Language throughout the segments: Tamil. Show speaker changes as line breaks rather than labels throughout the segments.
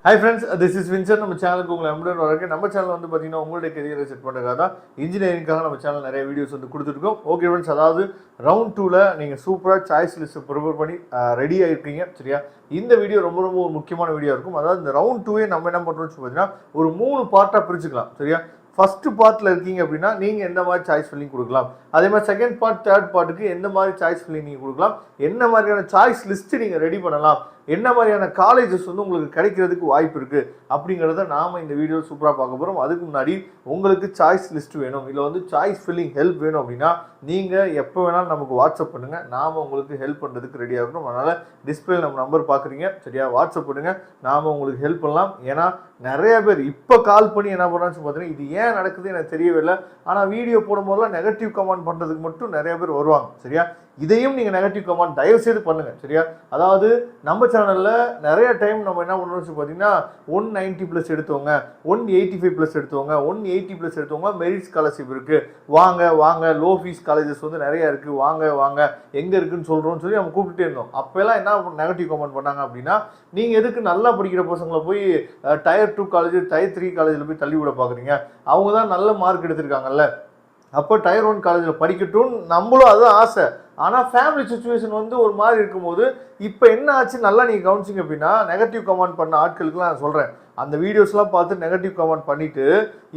Hi friends, this is Vincent. நம்ம சேனலுக்கு உங்களை அன்புடன் வரவேற்கிறேன். நம்ம சேனல் வந்து பார்த்தீங்கன்னா உங்களுடைய கெரியரை செட் பண்ணுறதுக்காக தான் இன்ஜினியரிங்காக நம்ம சேனல் நிறைய வீடியோஸ் வந்து கொடுத்துருக்கோம். ஓகே ஃப்ரெண்ட்ஸ், அதாவது ரவுண்ட் 2ல் நீங்கள் சூப்பராக சாய்ஸ் லிஸ்ட் ப்ரிப்பேர் பண்ணி ரெடி ஆகிருக்கீங்க சரியா. இந்த வீடியோ ரொம்ப ரொம்ப ஒரு முக்கியமான வீடியோ இருக்கும். அதாவது இந்த ரவுண்ட் 2 நம்ம என்ன பண்ணுறோம்னு பார்த்தீங்கன்னா ஒரு 3 பார்ட்டாக பிரிச்சுக்கலாம் சரியா. ஃபர்ஸ்ட் பார்ட்டில் இருக்கீங்க அப்படின்னா நீங்கள் எந்த மாதிரி சாய்ஸ் ஃபில்லிங் கொடுக்கலாம், அதே மாதிரி செகண்ட் பார்ட் தேர்ட் பார்ட்டுக்கு எந்த மாதிரி சாய்ஸ் ஃபில்லிங் நீங்கள் கொடுக்கலாம், என்ன மாதிரியான சாய்ஸ் லிஸ்ட்டு நீங்கள் ரெடி பண்ணலாம், என்ன மாதிரியான காலேஜஸ் வந்து உங்களுக்கு கிடைக்கிறதுக்கு வாய்ப்பு இருக்குது அப்படிங்கிறத நாம் இந்த வீடியோ சூப்பராக பார்க்க போகிறோம். அதுக்கு முன்னாடி உங்களுக்கு சாய்ஸ் லிஸ்ட் வேணும், இல்லை வந்து சாய்ஸ் ஃபில்லிங் ஹெல்ப் வேணும் அப்படின்னா நீங்கள் எப்போ வேணாலும் நமக்கு வாட்ஸ்அப் பண்ணுங்கள். நாம் உங்களுக்கு ஹெல்ப் பண்ணுறதுக்கு ரெடியாக இருக்கணும். அதனால் டிஸ்பிளே நம்ம நம்பர் பார்க்குறீங்க சரியா, வாட்ஸ்அப் பண்ணுங்கள், நாம் உங்களுக்கு ஹெல்ப் பண்ணலாம். ஏன்னா நிறைய பேர் இப்போ கால் பண்ணி என்ன பண்ணுறான்னு பார்த்தீங்கன்னா இது ஏன் நடக்குது எனக்கு தெரியவே இல்லை, ஆனால் வீடியோ போடும்போதெல்லாம் நெகட்டிவ் கமெண்ட் பண்ணுறதுக்கு மட்டும் நிறைய பேர் வருவாங்க சரியா. இதையும் நீங்கள் நெகட்டிவ் கமெண்ட் தயவு செய்து பண்ணுங்கள் சரியா. அதாவது நம்ம சேனலில் நிறைய டைம் நம்ம என்ன பண்ணுறோம்னு பார்த்தீங்கன்னா 190+ எடுத்தவங்க, 185+ எடுத்தவங்க, 180+ எடுத்தவங்க மெரிட் ஸ்காலர்ஷிப் இருக்குது, வாங்க வாங்க லோ ஃபீஸ் காலேஜஸ் வந்து நிறைய இருக்குது, வாங்க வாங்க எங்கே இருக்குதுன்னு சொல்கிறோன்னு சொல்லி நம்ம கூப்பிட்டுட்டே இருந்தோம். அப்போல்லாம் என்ன நெகட்டிவ் கமெண்ட் பண்ணாங்க அப்படின்னா நீங்கள் எதுக்கு நல்லா படிக்கிற பசங்களை போய் டயர் 2 காலேஜ் டயர் 3 காலேஜில் போய் தள்ளி விட பார்க்குறீங்க, அவங்க தான் நல்ல மார்க் எடுத்திருக்காங்கல்ல, அப்போ டயர் 1 காலேஜில் படிக்கட்டும்னு நம்மளும் அதுதான் ஆசை. ஆனால் ஃபேமிலி சுச்சுவேஷன் வந்து ஒரு மாதிரி இருக்கும்போது இப்போ என்ன ஆச்சு நல்லா நீங்கள் கவனிச்சிங்க அப்படின்னா நெகட்டிவ் கமெண்ட் பண்ண ஆட்களுக்குலாம் நான் சொல்கிறேன், அந்த வீடியோஸ்லாம் பார்த்து நெகட்டிவ் கமெண்ட் பண்ணிவிட்டு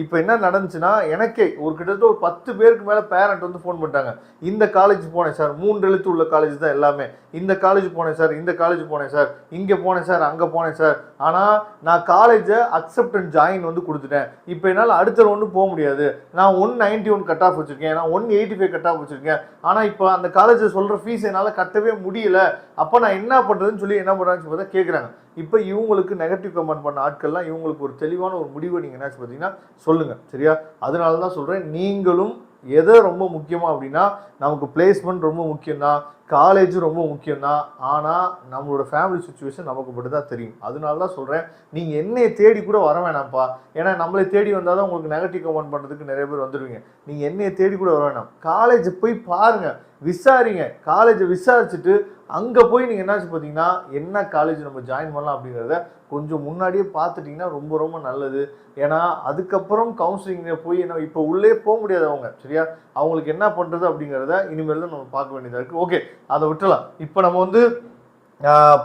இப்போ என்ன நடந்துச்சுன்னா எனக்கே ஒரு கிட்டத்தட்ட ஒரு 10 பேருக்கு மேலே பேரண்ட் வந்து ஃபோன் பண்ணிட்டாங்க. இந்த காலேஜ் போனேன் சார், 3 எழுத்து உள்ள காலேஜ் தான் எல்லாமே, இந்த காலேஜ் போனேன் சார், இந்த காலேஜ் போனேன் சார், இங்கே போனேன் சார், அங்கே போனேன் சார், ஆனால் நான் காலேஜை அக்செப்ட் அண்ட் ஜாயின் வந்து கொடுத்துட்டேன், இப்போ என்னால் அடுத்த ஒன்றும் போக முடியாது, நான் 191 கட் ஆஃப் வச்சுருக்கேன், நான் 185 கட் ஆஃப் வச்சுருக்கேன், ஆனால் இப்போ அந்த காலேஜை சொல்கிற ஃபீஸ் என்னால் கட்டவே முடியல, அப்போ நான் என்ன பண்ணுறதுன்னு சொல்லி என்ன பண்ணுறாங்கன்னு பார்த்தா கேட்குறாங்க. இப்போ இவங்களுக்கு நெகட்டிவ் கமெண்ட் பண்ண ஆட்கள்லாம் இவங்களுக்கு ஒரு தெளிவான ஒரு முடிவை நீங்கள் என்ன பார்த்தீங்கன்னா சொல்லுங்கள் சரியா. அதனால தான் சொல்கிறேன், நீங்களும் எதை ரொம்ப முக்கியமாக அப்படின்னா நமக்கு பிளேஸ்மெண்ட் ரொம்ப முக்கியம்தான், காலேஜ் ரொம்ப முக்கியம்தான், ஆனால் நம்மளோட ஃபேமிலி சுச்சுவேஷன் நமக்கு மட்டும் தான் தெரியும். அதனால தான் சொல்கிறேன், நீங்கள் என்னையை தேடி கூட வர வேணாம்ப்பா, ஏன்னா நம்மளை தேடி வந்தால் தான் உங்களுக்கு நெகட்டிவ் கமெண்ட் பண்ணுறதுக்கு நிறைய பேர் வந்துடுவீங்க. நீங்கள் என்னையை தேடி கூட வர வேணாம், காலேஜை போய் பாருங்கள், விசாரிங்க, காலேஜை விசாரிச்சுட்டு அங்கே போய் நீங்கள் என்னாச்சு பார்த்தீங்கன்னா என்ன காலேஜ் நம்ம ஜாயின் பண்ணலாம் அப்படிங்கிறத கொஞ்சம் முன்னாடியே பார்த்துட்டிங்கன்னா ரொம்ப ரொம்ப நல்லது. ஏன்னா அதுக்கப்புறம் கவுன்சிலிங்கில் போய் என்ன இப்போ உள்ளே போக முடியாது அவங்க சரியா, அவங்களுக்கு என்ன பண்ணுறது அப்படிங்கிறத இனிமேல் தான் நம்ம பார்க்க வேண்டியதாக இருக்குது. ஓகே, அதை விட்டுலாம். இப்போ நம்ம வந்து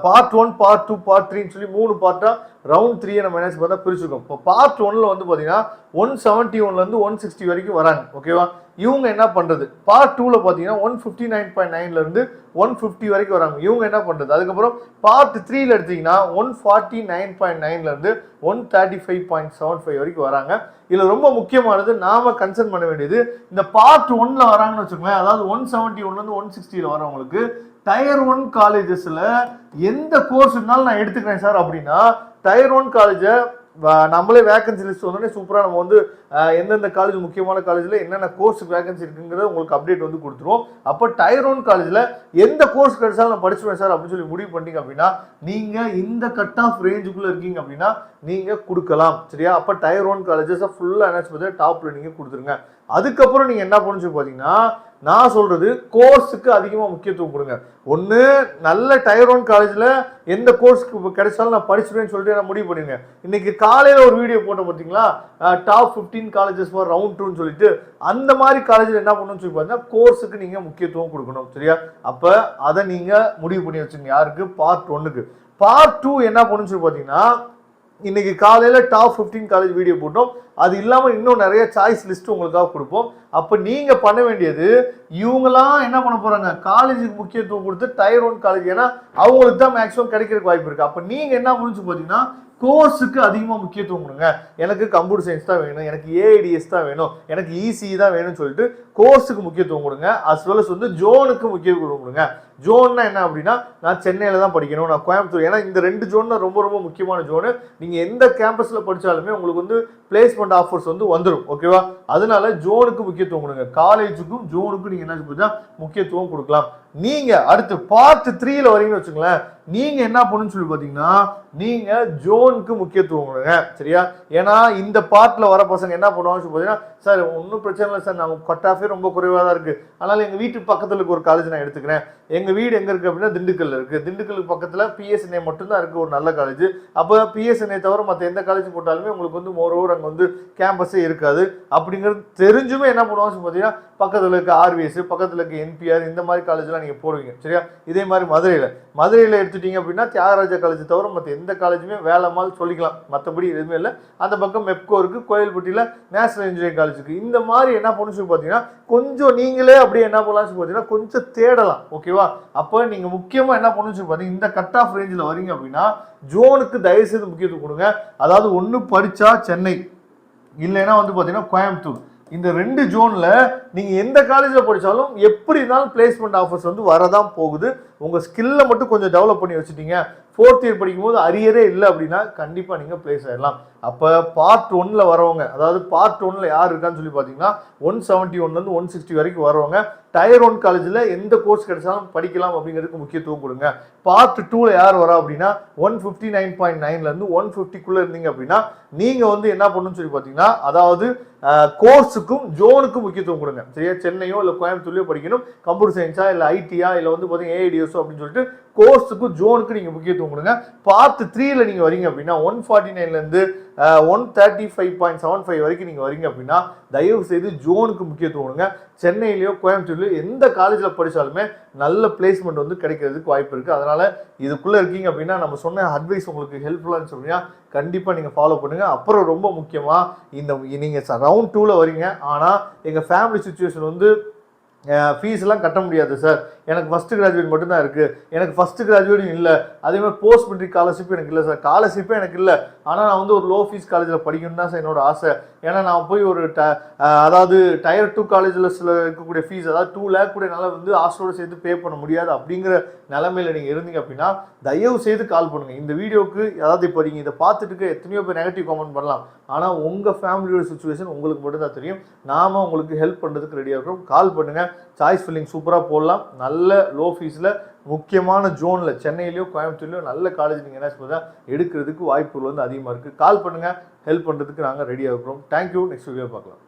பார்ட் 1 பார்ட் 2 பார்ட் 3ன்னு சொல்லி 3 பார்ட்டாக ரவுண்ட் 3 நம்ம என்ன பார்த்தா பிரிச்சுருக்கோம். இப்போ பார்ட் 1ல் வந்து பார்த்தீங்கன்னா 171லேருந்து 160 வரைக்கும் வராங்க ஓகேவா. இவங்க என்ன பண்ணுறது, பார்ட் 2ல் பார்த்தீங்கன்னா 159.9லேருந்து 150 வரைக்கும் வராங்க, இவங்க என்ன பண்ணுறது. அதுக்கப்புறம் பார்ட் 3ல் எடுத்திங்கன்னா 149.9லேருந்து 135.75 வரைக்கும் வராங்க. இதில் ரொம்ப முக்கியமானது நாம் கன்சர்ன் பண்ண வேண்டியது இந்த பார்ட் 1ல் வராங்கன்னு வச்சுக்கோங்களேன், அதாவது 171லேருந்து 160 வரவங்களுக்கு டயர் 1 காலேஜஸில் எந்த கோர்ஸ் இருந்தாலும் நான் எடுத்துக்கிறேன் சார் அப்படின்னா டயர் 1 காலேஜை நம்மளே வேகன்சி லிஸ்ட் வந்தோடனே சூப்பராக நம்ம வந்து எந்தெந்த காலேஜ் முக்கியமான காலேஜில் என்னென்ன கோர்ஸ் வேகன்சி இருக்குங்கிறத உங்களுக்கு அப்டேட் வந்து கொடுத்துருவோம். அப்போ டயர் 1 காலேஜில் எந்த கோர்ஸ் கிடைச்சாலும் நான் படிச்சுவேன் சார் அப்படின்னு சொல்லி முடிவு பண்ணிட்டீங்க அப்படின்னா நீங்கள் இந்த கட் ஆஃப் ரேஞ்சுக்குள்ளே இருக்கீங்க அப்படின்னா நீங்கள் கொடுக்கலாம் சரியா. அப்போ டயர் 1 காலேஜஸை ஃபுல்லாக என்ன சொல்றது டாப்பில் நீங்கள் கொடுத்துருங்க. அதுக்கப்புறம் நீங்கள் என்ன பண்ணுச்சு பார்த்தீங்கன்னா நான் சொல்கிறது கோர்ஸுக்கு அதிகமாக முக்கியத்துவம் கொடுங்க. ஒன்று நல்ல டயர் 1 காலேஜில் எந்த கோர்ஸுக்கு கிடைச்சாலும் நான் படிச்சுடுவேன்னு சொல்லிட்டு நான் முடிவு பண்ணிடுங்க. இன்றைக்கி காலையில் ஒரு வீடியோ போட்டோம் பார்த்தீங்களா, டாப் 15 காலேஜஸ் ஃபார் ரவுண்ட் 2ன்னு சொல்லிட்டு அந்த மாதிரி காலேஜில் என்ன பண்ணணும்னு சொல்லி பார்த்தீங்கன்னா கோர்ஸுக்கு நீங்கள் முக்கியத்துவம் கொடுக்கணும் சரியா. அப்போ அதை நீங்கள் முடிவு பண்ணி வச்சுங்க. யாருக்கு? பார்ட் 1க்கு. பார்ட் 2 என்ன பண்ணணும்னு சொல்லி பார்த்தீங்கன்னா இன்னைக்கு காலையில் டாப் 15 காலேஜ் வீடியோ போட்டோம், அது இல்லாமல் இன்னும் நிறைய சாய்ஸ் லிஸ்ட் உங்களுக்காக கொடுப்போம். அப்போ நீங்கள் பண்ண வேண்டியது இவங்களாம் என்ன பண்ண போகிறாங்க, காலேஜுக்கு முக்கியத்துவம் கொடுத்து டயர் 1 காலேஜ், ஏன்னா அவங்களுக்கு தான் மேக்ஸிமம் கிடைக்கிறதுக்கு வாய்ப்பு இருக்குது. அப்போ நீங்கள் என்ன முடிஞ்சு பார்த்தீங்கன்னா கோர்ஸுக்கு அதிகமாக முக்கியத்துவம் கொடுங்க. எனக்கு கம்ப்யூட்டர் சயின்ஸ் தான் வேணும், எனக்கு ஏஐடிஎஸ் தான் வேணும், எனக்கு இசி தான் வேணும்னு சொல்லிட்டு கோர்ஸுக்கு முக்கியத்துவம் கொடுங்க. அஸ் வெல் அஸ் வந்து ஜோனுக்கு முக்கியத்துவம் கொடுங்க. ஜோன்னா என்ன அப்படின்னா நான் சென்னையில் தான் படிக்கணும், நான் கோயம்புத்தூர், ஏன்னா இந்த 2 ஜோன் தான் ரொம்ப ரொம்ப முக்கியமான ஜோனு. நீங்கள் எந்த கேம்பஸில் படித்தாலுமே உங்களுக்கு வந்து பிளேஸ்மெண்ட் ஆஃபர்ஸ் வந்து வந்துடும் ஓகேவா. அதனால ஜோனுக்கு முக்கியத்துவம் கொடுங்க. காலேஜுக்கும் ஜோனுக்கும் நீங்கள் என்ன முக்கியத்துவம் கொடுக்கலாம். நீங்கள் அடுத்து பார்ட் 3ல வரீங்கன்னு வச்சுங்களேன், நீங்கள் என்ன பண்ணுன்னு சொல்லி பார்த்தீங்கன்னா நீங்கள் ஜோனுக்கு முக்கியத்துவம் கொடுங்க. சரியா? ஏன்னா இந்த பார்ட்டில் வர பசங்க என்ன பண்ணுவாங்கன்னு சொல்லி பார்த்தீங்கன்னா, சார் ஒன்றும் பிரச்சனை இல்லை சார், நமக்கு கட் ஆஃபே ரொம்ப குறைவாக தான் இருக்குது, அதனால் எங்கள் வீட்டு பக்கத்தில் இருக்க ஒரு காலேஜ் நான் எடுத்துக்கிறேன். எங்கள் வீடு எங்கே இருக்குது அப்படின்னா திண்டுக்கல்ல இருக்குது. திண்டுக்கலுக்கு பக்கத்தில் பிஎஸ்என்ஏ மட்டும்தான் இருக்குது ஒரு நல்ல காலேஜ். அப்போ பிஎஸ்என்ஏ தவிர மற்ற எந்த காலேஜ் போட்டாலுமே உங்களுக்கு வந்து மோரோவர் அங்கே வந்து கேம்பஸே இருக்காது. அப்படிங்கிறது தெரிஞ்சுமே என்ன பண்ணுவாங்கன்னு பார்த்தீங்கன்னா பக்கத்தில் இருக்க ஆர்விஎஸ், பக்கத்தில் இருக்க என்பிஆர், இந்த மாதிரி காலேஜ்லாம் நீங்கள் போடுவீங்க. சரியா? இதே மாதிரி மதுரையில் எடுத்துட்டீங்க அப்படின்னா தியாகராஜா காலேஜ் தவிர மற்ற எந்த காலேஜுமே வேலைமால் சொல்லிக்கலாம், மற்றபடி எதுவுமே இல்லை. அந்த பக்கம் மெப்கோ இருக்குது, கோயில்பட்டியில் நேஷனல் இன்ஜினியரிங் காலேஜ் இருக்குது. இந்த மாதிரி என்ன பண்ணுன்னு சொல்லி பார்த்தீங்கன்னா கொஞ்சம் நீங்களே அப்படியே என்ன பண்ணலாம்னு சொல்லி பார்த்தீங்கன்னா கொஞ்சம் தேடலாம். ஓகேவா? அப்போ நீங்கள் முக்கியமாக என்ன பண்ணுன்னு சொல்லி பார்த்தீங்கன்னா இந்த கட் ஆஃப் ரேஞ்சில் வரீங்க அப்படின்னா ஜோனுக்கு தயவுசெய்து முக்கியத்துவம் கொடுங்க. அதாவது ஒன்று படித்தா சென்னை, இல்லைன்னா வந்து பார்த்தீங்கன்னா கோயம்புத்தூர், இந்த 2 ஜோன்ல நீங்க எந்த காலேஜ்ல படிச்சாலும் எப்படி இருந்தாலும் பிளேஸ்மெண்ட் ஆஃபர்ஸ் வந்து வரதான் போகுது. உங்க ஸ்கில்லை மட்டும் கொஞ்சம் டெவலப் பண்ணி வச்சுட்டீங்க, 4th இயர் படிக்கும்போது அரியரே இல்லை அப்படின்னா கண்டிப்பா நீங்க பிளேஸ் ஆயிடலாம். அப்போ பார்ட் 1ல வரவங்க, அதாவது பார்ட் 1ல யார் இருக்கான்னு சொல்லி பார்த்தீங்கன்னா 171 160 வரைக்கும் வரவங்க டயர் 1 காலேஜில் எந்த கோர்ஸ் கிடைச்சாலும் படிக்கலாம் அப்படிங்கிறதுக்கு முக்கியத்துவம் கொடுங்க. பார்ட் 2ல யார் வரா அப்படின்னா 159.9 150 இருந்தீங்க அப்படின்னா நீங்க வந்து என்ன பண்ணணும்னு சொல்லி பார்த்தீங்கன்னா அதாவது கோர்ஸுக்கும் ஜோனுக்கும் முக்கியத்துவம் கொடுங்க. சரியா? சென்னையோ இல்லை கோயம்புத்தூர்லையோ படிக்கணும், கம்ப்யூட்டர் சயின்ஸா இல்லை ஐடியா இல்லை வந்து பார்த்தீங்கன்னா ஏஐடிஎஸோ அப்படின்னு சொல்லிட்டு கோர்ஸுக்கும் ஜோனுக்கு நீங்கள் முக்கியத்துவம் கொடுங்க. பார்ட் 3ல நீங்கள் வரீங்க அப்படின்னா 149 135.75 வரைக்கும் நீங்கள் வரீங்க அப்படின்னா தயவு செய்து ஜோனுக்கு முக்கியத்துவம் கொடுங்க. சென்னையிலையோ கோயம்புத்தூர்லையோ எந்த காலேஜில் படித்தாலுமே நல்ல பிளேஸ்மெண்ட் வந்து கிடைக்கிறதுக்கு வாய்ப்பு இருக்குது. அதனால் இதுக்குள்ளே இருக்கீங்க அப்படின்னா நம்ம சொன்ன அட்வைஸ் உங்களுக்கு ஹெல்ப்ஃபுல்லான்னு சொன்னீங்கன்னா கண்டிப்பாக நீங்கள் ஃபாலோ பண்ணுங்கள். அப்புறம் ரொம்ப முக்கியமாக நீங்கள் ரவுண்ட் 2ல வரீங்க, ஆனால் எங்கள் ஃபேமிலி சுச்சுவேஷன் வந்து ஃபீஸ்லாம் கட்ட முடியாது சார், எனக்கு ஃபஸ்ட்டு கிராஜுவேட் மட்டும்தான் இருக்குது, எனக்கு ஃபஸ்ட்டு கிராஜுவேட்டும் இல்லை, அதேமாதிரி போஸ்ட் மெட்ரிக் ஸ்காலர்ஷிப் எனக்கு இல்லை சார், ஸ்காலர்ஷிப்பே எனக்கு இல்லை, ஆனால் நான் வந்து ஒரு லோ ஃபீஸ் காலேஜில் படிக்கணும் தான் சார் என்னோட ஆசை, ஏன்னா நான் போய் ஒரு அதாவது டயர் 2 காலேஜில் சில இருக்கக்கூடிய ஃபீஸ் அதாவது 2 lakh கூட என்னால் வந்து ஹாஸ்டலோடு சேர்த்து பே பண்ண முடியாது அப்படிங்கிற நிலைமையில் நீங்கள் இருந்தீங்க அப்படின்னா தயவு செய்து கால் பண்ணுங்கள். இந்த வீடியோக்கு அதாவது இப்போ நீங்கள் இதை பார்த்துட்டு எத்தனையோ பேர் நெகட்டிவ் கமெண்ட் பண்ணலாம், ஆனால் உங்கள் ஃபேமிலியோட சுச்சுவேஷன் உங்களுக்கு மட்டும்தான் தெரியும். நாம் உங்களுக்கு ஹெல்ப் பண்ணுறதுக்கு ரெடியாக இருக்கிறோம். கால் பண்ணுங்கள். சாய்ஸ் ஃபில்லிங் சூப்பராக போடலாம். நல்ல லோ ஃபீஸில் முக்கியமான ஜோனில் சென்னையிலையோ கோயம்புத்தூர்லையோ நல்ல காலேஜ் நீங்கள் என்ன சொல்லுங்கள் எடுக்கிறதுக்கு வாய்ப்புகள் வந்து அதிகமாக இருக்குது. கால் பண்ணுங்கள், ஹெல்ப் பண்ணுறதுக்கு நாங்கள் ரெடியாக இருக்கிறோம். தேங்க்யூ. நெக்ஸ்ட் வீடியோ பார்க்கலாம்.